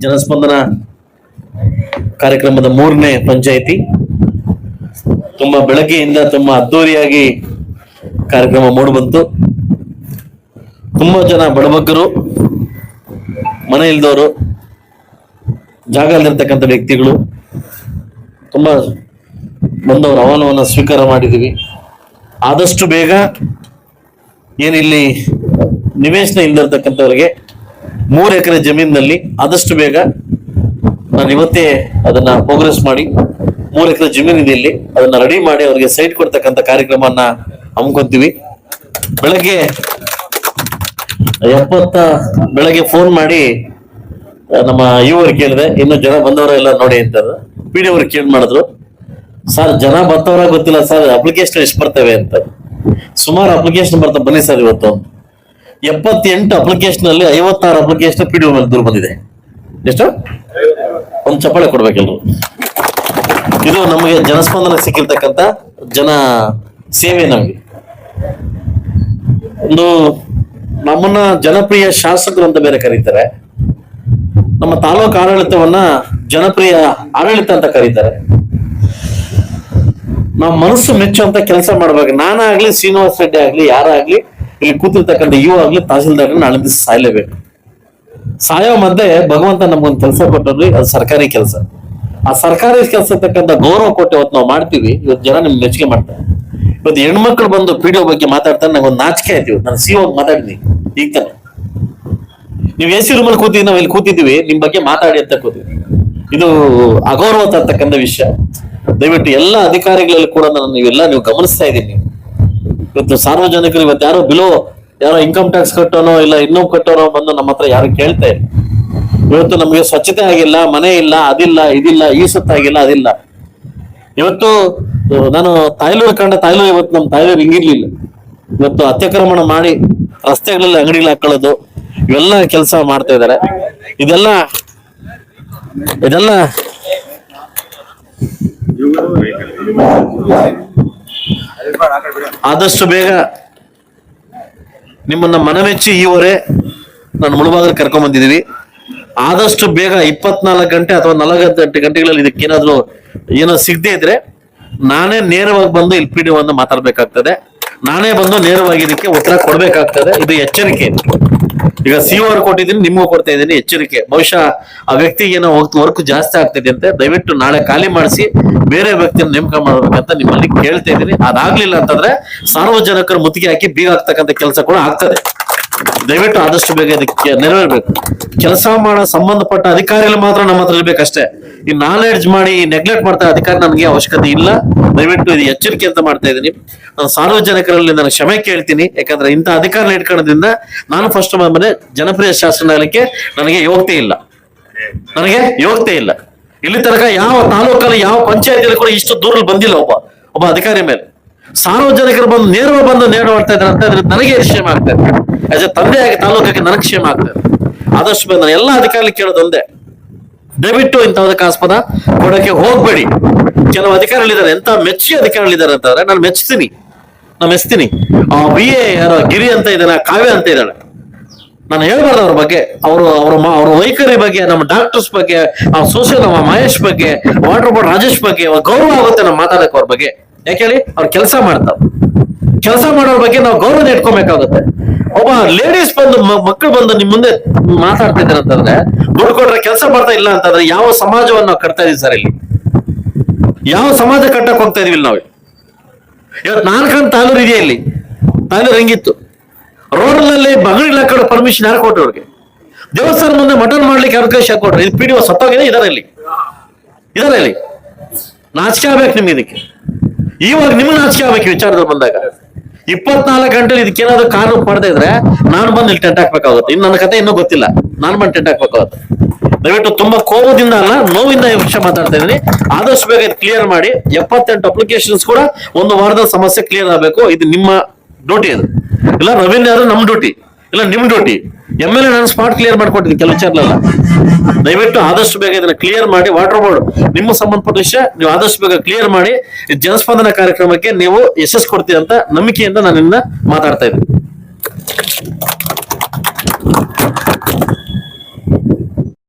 ಜನಸ್ಪಂದನ ಕಾರ್ಯಕ್ರಮದ 3ನೇ ಪಂಚಾಯಿತಿ ತುಂಬಾ ಬೆಳಗ್ಗೆಯಿಂದ ತುಂಬಾ ಅದ್ದೂರಿಯಾಗಿ ಕಾರ್ಯಕ್ರಮ ಮೂಡಿಬಂತು. ತುಂಬಾ ಜನ ಬಡಬಗ್ಗರು, ಮನೆ ಇಲ್ದವರು, ಜಾಗ ಇಲ್ದಿರ್ತಕ್ಕಂಥ ವ್ಯಕ್ತಿಗಳು ತುಂಬಾ ಬಂದವರು ಆಹ್ವಾನವನ್ನು ಸ್ವೀಕಾರ ಮಾಡಿದೀವಿ. ಆದಷ್ಟು ಬೇಗ ಏನಿಲ್ಲಿ ನಿವೇಶನ ಇಲ್ದಿರ್ತಕ್ಕಂಥವ್ರಿಗೆ 3 ಎಕರೆ ಜಮೀನಿನಲ್ಲಿ ಆದಷ್ಟು ಬೇಗ ನಾನು ಇವತ್ತೇ ಅದನ್ನ ಪ್ರೋಗ್ರೆಸ್ ಮಾಡಿ 3 ಎಕರೆ ಜಮೀನು ಇದೆ ಇಲ್ಲಿ, ಅದನ್ನ ರೆಡಿ ಮಾಡಿ ಅವರಿಗೆ ಸೈಟ್ ಕೊಡ್ತಕ್ಕಂಥ ಕಾರ್ಯಕ್ರಮವನ್ನ ಹಮ್ಮಿಕೊಂತೀವಿ. ಬೆಳಗ್ಗೆ ಫೋನ್ ಮಾಡಿ ನಮ್ಮ ಯುವರು ಕೇಳಿದೆ, ಇನ್ನು ಜನ ಬಂದವರೆಲ್ಲ ನೋಡಿ ಅಂತ. ಪಿ ಡಿ ಅವ್ರಿಗೆ ಕೇಳಿ ಮಾಡಿದ್ರು, ಸರ್ ಜನ ಬರ್ತವರ ಗೊತ್ತಿಲ್ಲ ಸರ್, ಅಪ್ಲಿಕೇಶನ್ ಎಷ್ಟು ಬರ್ತವೆ ಅಂತ. ಸುಮಾರು ಅಪ್ಲಿಕೇಶನ್ ಬರ್ತವೆ, ಬನ್ನಿ ಸರ್ ಇವತ್ತು 78 ಅಪ್ಲಿಕೇಶನ್ ಅಲ್ಲಿ 56 ಅಪ್ಲಿಕೇಶನ್ ಪಿ ಡಿ ಮೇಲೆ ದೂರ ಬಂದಿದೆ. ಎಷ್ಟು? ಒಂದು ಚಪ್ಪಾಳೆ ಕೊಡ್ಬೇಕೆಲ್ರು. ಇದು ನಮಗೆ ಜನಸ್ಪಂದನ ಸಿಕ್ಕಿರ್ತಕ್ಕಂಥ ಜನ ಸೇವೆ. ನಮಗೆ ಒಂದು ನಮ್ಮನ್ನ ಜನಪ್ರಿಯ ಶಾಸಕರು ಅಂತ ಬೇರೆ ಕರೀತಾರೆ, ನಮ್ಮ ತಾಲೂಕು ಆಡಳಿತವನ್ನ ಜನಪ್ರಿಯ ಆಡಳಿತ ಅಂತ ಕರೀತಾರೆ. ನಾವು ಮನಸ್ಸು ಮೆಚ್ಚುವಂತ ಕೆಲಸ ಮಾಡ್ಬೇಕು. ನಾನಾಗ್ಲಿ, ಶ್ರೀನಿವಾಸ ರೆಡ್ಡಿ ಆಗ್ಲಿ, ಯಾರಾಗ್ಲಿ, ಇಲ್ಲಿ ಕೂತಿರ್ತಕ್ಕಂಥ ಆಗ್ಲಿ, ತಹಸೀಲ್ದಾರ್ ನಾಳೆ ದಿವಸ ಸಾಯ್ಲೇಬೇಕು. ಸಾಯೋ ಮಧ್ಯೆ ಭಗವಂತ ನಮ್ಗೊಂದು ಕೆಲಸ ಕೊಟ್ಟರು, ಅದು ಸರ್ಕಾರಿ ಕೆಲಸ. ಆ ಸರ್ಕಾರಿ ಕೆಲಸ ತಕ್ಕಂಥ ಗೌರವ ಕೊಟ್ಟು ಇವತ್ತು ನಾವು ಮಾಡ್ತೀವಿ. ಇವತ್ತು ಜನ ನಿಮ್ಗೆ ಮೆಚ್ಚುಗೆ ಮಾಡ್ತಾರೆ. ಇವತ್ತು ಹೆಣ್ಮಕ್ಳು ಬಂದು ಪಿ ಡಿ ಒ ಬಗ್ಗೆ ಮಾತಾಡ್ತಾರೆ, ನಂಗೊಂದು ನಾಚಿಕೆ ಆಯ್ತು. ನಾನು ಸಿ ಮಾತಾಡಿದ್ನಿ ಈಗ ತಾನೆ. ನೀವು ಎ ಸಿ ರೂಮಲ್ಲಿ ಕೂತಿದ್ವಿ, ನಾವು ಇಲ್ಲಿ ಕೂತಿದ್ವಿ, ನಿಮ್ ಬಗ್ಗೆ ಮಾತಾಡಿ ಅಂತ ಕೂತಿದ್ವಿ. ಇದು ಅಗೌರವ ತರ್ತಕ್ಕಂಥ ವಿಷಯ. ದಯವಿಟ್ಟು ಎಲ್ಲ ಅಧಿಕಾರಿಗಳಲ್ಲಿ ಕೂಡ ನೀವು ಗಮನಿಸ್ತಾ ಇದ್ದೀನಿ. ಇವತ್ತು ಸಾರ್ವಜನಿಕರು ಇವತ್ತು ಯಾರೋ ಇನ್ಕಮ್ ಟ್ಯಾಕ್ಸ್ ಕಟ್ಟೋನೋ ಇಲ್ಲ ಇನ್ನೂ ಕಟ್ಟೋನೋ ಬಂದು ನಮ್ಮ ಹತ್ರ ಯಾರು ಕೇಳ್ತಾ ಇಲ್ಲ. ಇವತ್ತು ನಮಗೆ ಸ್ವಚ್ಛತೆ ಆಗಿಲ್ಲ, ಮನೆ ಇಲ್ಲ, ಅದಿಲ್ಲ, ಇದಿಲ್ಲ, ಈ ಸುತ್ತಾಗಿಲ್ಲ, ಅದಿಲ್ಲ. ಇವತ್ತು ನಾನು ತಾಯ್ಲೂರು ಇವತ್ತು ನಮ್ಮ ತಾಯ್ಲೂರು ಹಿಂಗಿರ್ಲಿಲ್ಲ. ಇವತ್ತು ಅತ್ಯಾಕ್ರಮಣ ಮಾಡಿ ರಸ್ತೆಗಳಲ್ಲಿ ಅಂಗಡಿಗಳು ಹಾಕೊಳ್ಳೋದು, ಇವೆಲ್ಲ ಕೆಲಸ ಮಾಡ್ತಾ ಇದ್ದಾರೆ. ಇದೆಲ್ಲ ಆದಷ್ಟು ಬೇಗ ನಿಮ್ಮನ್ನ ಮನಮೆಚ್ಚಿ ಈವರೆ ನಾನು ಮುಳುಬಾಗಿಲು ಕರ್ಕೊಂಡ್ ಬಂದಿದೀವಿ. ಆದಷ್ಟು ಬೇಗ 24 ಗಂಟೆ ಅಥವಾ 48 ಗಂಟೆಗಳಲ್ಲಿ ಇದಕ್ಕೇನಾದ್ರೂ ಏನೋ ಸಿಗದೆ ಇದ್ರೆ ನಾನೇ ನೇರವಾಗಿ ಬಂದು ಇಲ್ಲಿ ಪಿ ಡಿ ಒ ಮಾತಾಡ್ಬೇಕಾಗ್ತದೆ. ನಾನೇ ಬಂದು ನೇರವಾಗಿ ಇದಕ್ಕೆ ಉತ್ತರ ಕೊಡ್ಬೇಕಾಗ್ತದೆ. ಇದು ಎಚ್ಚರಿಕೆ. ಈಗ ಸಿ ಅವ್ರು ಕೊಟ್ಟಿದ್ದೀನಿ, ನಿಮಗೂ ಕೊಡ್ತಾ ಇದ್ದೀನಿ ಎಚ್ಚರಿಕೆ. ಬಹುಶಃ ಆ ವ್ಯಕ್ತಿಗೆ ಏನೋ ವರ್ಕ್ ಜಾಸ್ತಿ ಆಗ್ತಿದೆ ಅಂತೆ. ದಯವಿಟ್ಟು ನಾಳೆ ಖಾಲಿ ಮಾಡಿಸಿ ಬೇರೆ ವ್ಯಕ್ತಿಯನ್ನು ನೇಮಕ ಮಾಡ್ಬೇಕಂತ ನಿಮ್ಮಲ್ಲಿ ಕೇಳ್ತಾ ಇದ್ದೀನಿ. ಅದಾಗ್ಲಿಲ್ಲ ಅಂತಂದ್ರೆ ಸಾರ್ವಜನಿಕರು ಮುತ್ತಿಗೆ ಹಾಕಿ ಬೀಗ ಹಾಕ್ತಕ್ಕಂಥ ಕೆಲಸ ಕೂಡ ಆಗ್ತದೆ. ದಯವಿಟ್ಟು ಆದಷ್ಟು ಬೇಗ ಇದಕ್ಕೆ ನೆರವೇರ್ಬೇಕು. ಕೆಲಸ ಮಾಡೋ ಸಂಬಂಧಪಟ್ಟ ಅಧಿಕಾರಿಗಳು ಮಾತ್ರ ನಮ್ಮ ಹತ್ರ ಇರ್ಬೇಕಷ್ಟೇ. ಈ ನಾಲೆಡ್ಜ್ ಮಾಡಿ ನೆಗ್ಲೆಕ್ಟ್ ಮಾಡ್ತಾ ಅಧಿಕಾರಿ ನನಗೆ ಅವಶ್ಯಕತೆ ಇಲ್ಲ. ದಯವಿಟ್ಟು ಇದು ಎಚ್ಚರಿಕೆ ಅಂತ ಮಾಡ್ತಾ ಇದ್ದೀನಿ. ನಾನು ಸಾರ್ವಜನಿಕರಲ್ಲಿ ನಾನು ಕ್ಷಮೆ ಕೇಳ್ತೀನಿ. ಯಾಕಂದ್ರೆ ಇಂಥ ಅಧಿಕಾರಿನ ಇಟ್ಕೊಳ್ಳೋದ್ರಿಂದ ನಾನು ಫಸ್ಟ್ ಮನೆ ಜನಪ್ರಿಯ ಶಾಸನಕ್ಕೆ ನನಗೆ ಯೋಗ್ಯತೆ ಇಲ್ಲ. ಇಲ್ಲಿ ತನಕ ಯಾವ ತಾಲೂಕಲ್ಲಿ ಯಾವ ಪಂಚಾಯತಿಯಲ್ಲಿ ಕೂಡ ಇಷ್ಟು ದೂರ ಬಂದಿಲ್ಲ ಒಬ್ಬ ಅಧಿಕಾರಿ ಮೇಲೆ. ಸಾರ್ವಜನಿಕರು ನೇರವಾಗಿ ಮಾಡ್ತಾ ಇದ್ದಾರೆ ಅಂತ ಇದ್ರೆ ನನಗೆ ಕ್ಷೇಮ ಆಗ್ತದೆ. ಆಸ್ ಎ ತಂದೆಯಾಗಿ ತಾಲೂಕಿಗೆ ನನಗೆ ಕ್ಷೇಮ ಆಗ್ತದೆ. ಆದಷ್ಟು ಬೇಗ ನಾನು ಎಲ್ಲ ಅಧಿಕಾರಿ ಕೇಳೋದೊಂದೇ, ದಯವಿಟ್ಟು ಇಂಥದಕ್ಕೆ ಆಸ್ಪದ ಕೊಡಕ್ಕೆ ಹೋಗ್ಬೇಡಿ. ಕೆಲವು ಅಧಿಕಾರಿಗಳಿದ್ದಾರೆ, ಎಂತ ಮೆಚ್ಚಿ ಅಧಿಕಾರಿಗಳಿದ್ದಾರೆ ಅಂತಂದ್ರೆ ನಾನು ಮೆಚ್ತೀನಿ. BA ಯಾರೋ ಗಿರಿ ಅಂತ ಇದ್ದಾನೆ, ಕಾವ್ಯ ಅಂತ ಇದ್ದಾಳೆ. ನಾನು ಹೇಳ್ಬಾರ್ದು ಅವ್ರ ಬಗ್ಗೆ, ಅವ್ರ ವೈಖರಿ ಬಗ್ಗೆ, ನಮ್ಮ ಡಾಕ್ಟರ್ಸ್ ಬಗ್ಗೆ, ಸೋಷಿಯಲ್ ನಮ್ಮ ಮಹೇಶ್ ಬಗ್ಗೆ, ವಾಟರ್ ಬೋರ್ಡ್ ರಾಜೇಶ್ ಬಗ್ಗೆ ಗೌರವ ಆಗುತ್ತೆ ನಾವು ಮಾತಾಡಕ್ಕೆ ಅವ್ರ ಬಗ್ಗೆ. ಯಾಕೆ ಹೇಳಿ? ಅವ್ರು ಕೆಲಸ ಮಾಡೋರ ಬಗ್ಗೆ ನಾವು ಗೌರವ ಇಟ್ಕೊಬೇಕಾಗುತ್ತೆ. ಒಬ್ಬ ಲೇಡೀಸ್ ಮಕ್ಕಳು ಬಂದು ನಿಮ್ ಮುಂದೆ ಮಾತಾಡ್ತಾ ಇದ್ದಾರೆ ಅಂತಂದ್ರೆ, ದುಡ್ಡು ಕೊಟ್ರೆ ಕೆಲಸ ಮಾಡ್ತಾ ಇಲ್ಲ ಅಂತಂದ್ರೆ ಯಾವ ಸಮಾಜವನ್ನು ನಾವು ಕಟ್ತಾ ಇದೀವಿ ಸರ್? ಇಲ್ಲಿ ಯಾವ ಸಮಾಜ ಕಟ್ಟಕ್ ಹೋಗ್ತಾ ಇದೀವಿ ನಾವು? ಇವತ್ತು 4 ತಾಲೂರು ಇದೆಯಾ? ಇಲ್ಲಿ ತಾಲೂರು ಹೆಂಗಿತ್ತು? ರೋಡ್ನಲ್ಲಿ ಬಗಲಿಗೆ ಹಾಕೋಣ ಪರ್ಮಿಷನ್ ಯಾರು ಕೊಟ್ರು? ಅವ್ರಿಗೆ ದೇವಸ್ಥಾನ ಮುಂದೆ ಮಟನ್ ಮಾಡ್ಲಿಕ್ಕೆ ಅವ್ರ ಕೈ ಶಾಕ್ ಕೊಟ್ರು. ಇದು ಪಿ ಡಿ ಒ ಸತ್ತೋಗಿದೆ. ಇದಾರೆ ಇಲ್ಲಿ ನಾಚಿಕೆ ಆಗ್ಬೇಕು ನಿಮ್ಗೆ. ಇದಕ್ಕೆ ಇವಾಗ ನಿಮ್ಗೆ ನಾಚಿಕೆ ಆಗ್ಬೇಕು ವಿಚಾರದಲ್ಲಿ ಬಂದಾಗ. 24 ಗಂಟೆಲಿ ಇದಕ್ಕೇನಾದ್ರು ಕಾನೂನು ಪಡೆದ ಇದ್ರೆ ನಾನು ಬಂದು ಇಲ್ಲಿ ಟೆಂಟ್ ಹಾಕ್ಬೇಕಾಗುತ್ತೆ. ಇನ್ನು ನನ್ನ ಕತೆ ಇನ್ನೂ ಗೊತ್ತಿಲ್ಲ, ನಾನು ಬಂದು ಟೆಂಟ್ ಹಾಕ್ಬೇಕಾಗುತ್ತೆ. ದಯವಿಟ್ಟು ತುಂಬಾ ಕೋಪದಿಂದ ಅಲ್ಲ, ನೋವಿಂದ ಈ ವಿಷಯ ಮಾತಾಡ್ತಾ ಇದ್ದೀನಿ. ಆದಷ್ಟು ಬೇಗ ಇದು ಕ್ಲಿಯರ್ ಮಾಡಿ. 78 ಅಪ್ಲಿಕೇಶನ್ಸ್ ಕೂಡ 1 ವಾರದ ಸಮಸ್ಯೆ ಕ್ಲಿಯರ್ ಆಗಬೇಕು. ಇದು ನಿಮ್ಮ ಡ್ಯೂಟಿ. ಅದು ಇಲ್ಲ ರವೀಂದ್ರ ಯಾರು ನಮ್ಮ ಡ್ಯೂಟಿ, ಇಲ್ಲ ನಿಮ್ ಡ್ಯೂಟಿ. MLA ನಾನು ಸ್ಪಾಟ್ ಕ್ಲಿಯರ್ ಮಾಡ್ಕೊಟ್ಟಿದ್ದೀನಿ ಕೆಲವು ವಿಚಾರಲ್ಲ. ದಯವಿಟ್ಟು ಆದಷ್ಟು ಬೇಗ ಇದನ್ನ ಕ್ಲಿಯರ್ ಮಾಡಿ. ವಾಟರ್ ಬೋರ್ಡ್ ನಿಮ್ಮ ಸಂಬಂಧಪಟ್ಟ ವಿಷಯ, ನೀವು ಆದಷ್ಟು ಬೇಗ ಕ್ಲಿಯರ್ ಮಾಡಿ ಜನಸ್ಪಂದನ ಕಾರ್ಯಕ್ರಮಕ್ಕೆ ನೀವು ಯಶಸ್ಸು ಕೊಡ್ತೀವಿ ಅಂತ ನಂಬಿಕೆಯಿಂದ ನಾನು ಮಾತಾಡ್ತಾ ಇದ್ದೀನಿ.